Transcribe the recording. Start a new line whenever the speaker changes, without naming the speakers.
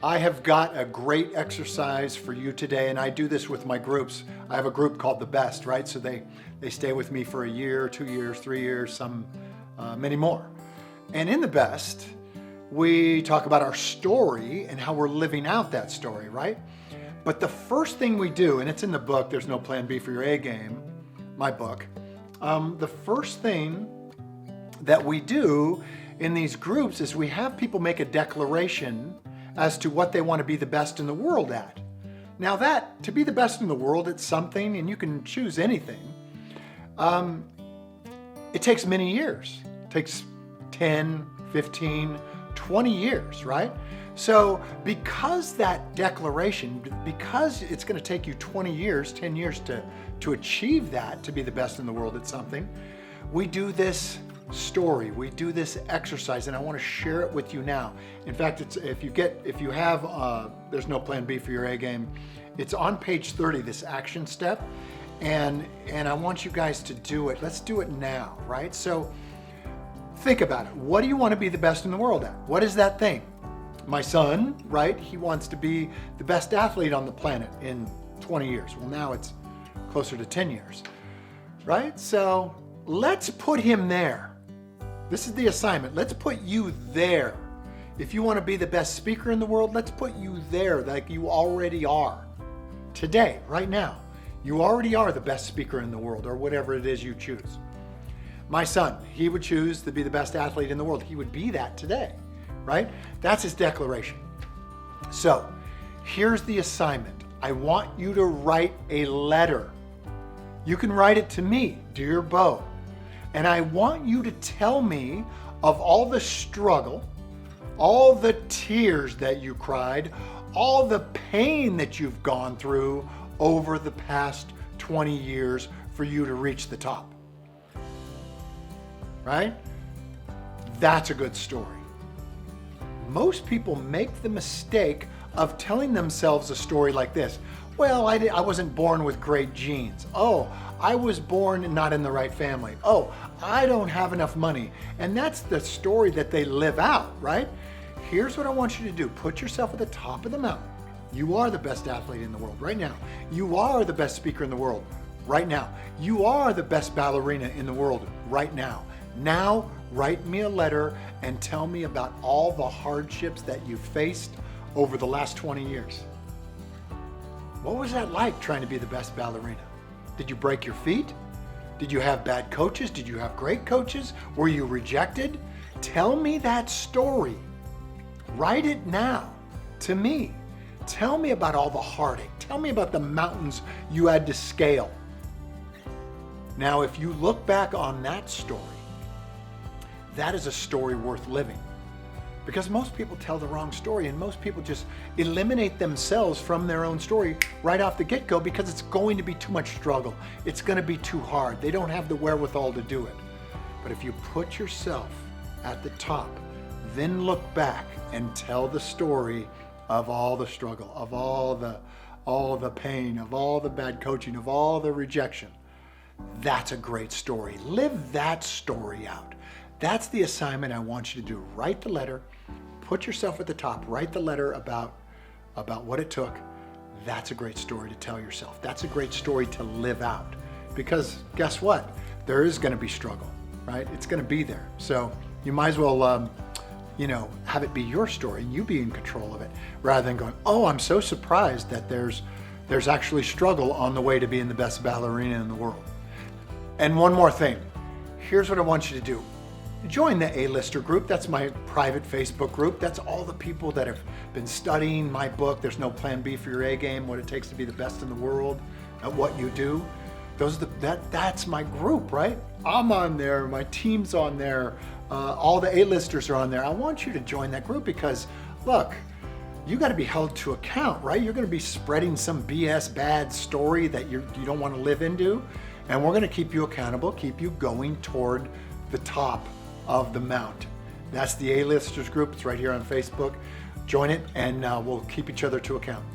I have got a great exercise for you today, and I do this with my groups. I have a group called The Best, right? So they stay with me for a year, 2 years, 3 years, some many more. And in The Best, we talk about our story and how we're living out that story, right? But the first thing we do, and it's in the book, There's No Plan B for Your A Game, my book. The first thing that we do in these groups is we have people make a declaration as to what they want to be the best in the world at. Now to be the best in the world at something, and you can choose anything, it takes many years. It takes 10, 15, 20 years, right? So because that declaration, because it's going to take you 20 years, 10 years to achieve that, to be the best in the world at something, we do this story, we do this exercise, and I want to share it with you now. In fact, if you have There's No Plan B for Your A Game, it's on page 30, this action step, and I want you guys to do it. Let's do it now, right? So think about it. What do you want to be the best in the world at? What is that thing? My son, right? He wants to be the best athlete on the planet in 20 years. Well, now it's closer to 10 years, right? So let's put him there. This is the assignment. Let's put you there. If you want to be the best speaker in the world, let's put you there like you already are. Today, right now, you already are the best speaker in the world, or whatever it is you choose. My son, he would choose to be the best athlete in the world. He would be that today, right? That's his declaration. So here's the assignment. I want you to write a letter. You can write it to me, Dear Bo. And I want you to tell me of all the struggle, all the tears that you cried, all the pain that you've gone through over the past 20 years for you to reach the top. Right? That's a good story. Most people make the mistake of telling themselves a story like this. Well, I wasn't born with great genes. Oh, I was born not in the right family. Oh, I don't have enough money. And that's the story that they live out, right? Here's what I want you to do. Put yourself at the top of the mountain. You are the best athlete in the world right now. You are the best speaker in the world right now. You are the best ballerina in the world right now. Now, write me a letter and tell me about all the hardships that you faced over the last 20 years. What was that like trying to be the best ballerina? Did you break your feet? Did you have bad coaches? Did you have great coaches? Were you rejected? Tell me that story. Write it now to me. Tell me about all the heartache. Tell me about the mountains you had to scale. Now, if you look back on that story, that is a story worth living. Because most people tell the wrong story, and most people just eliminate themselves from their own story right off the get-go because it's going to be too much struggle. It's going to be too hard. They don't have the wherewithal to do it. But if you put yourself at the top, then look back and tell the story of all the struggle, of all the pain, of all the bad coaching, of all the rejection. That's a great story. Live that story out. That's the assignment I want you to do. Write the letter, put yourself at the top, write the letter about what it took. That's a great story to tell yourself. That's a great story to live out. Because guess what? There is going to be struggle, right? It's going to be there. So you might as well, have it be your story and you be in control of it, rather than going, oh, I'm so surprised that there's actually struggle on the way to being the best ballerina in the world. And one more thing. Here's what I want you to do. Join the A-Lister group. That's my private Facebook group. That's all the people that have been studying my book, There's No Plan B for Your A Game, What It Takes to Be the Best in the World at what you do. That's my group, right? I'm on there, my team's on there, all the A-Listers are on there. I want you to join that group because, look, you got to be held to account, right? You're going to be spreading some BS bad story that you don't want to live into, and we're going to keep you accountable, keep you going toward the top of the mount. That's the A-Listers group. It's right here on Facebook. Join it, and we'll keep each other to account.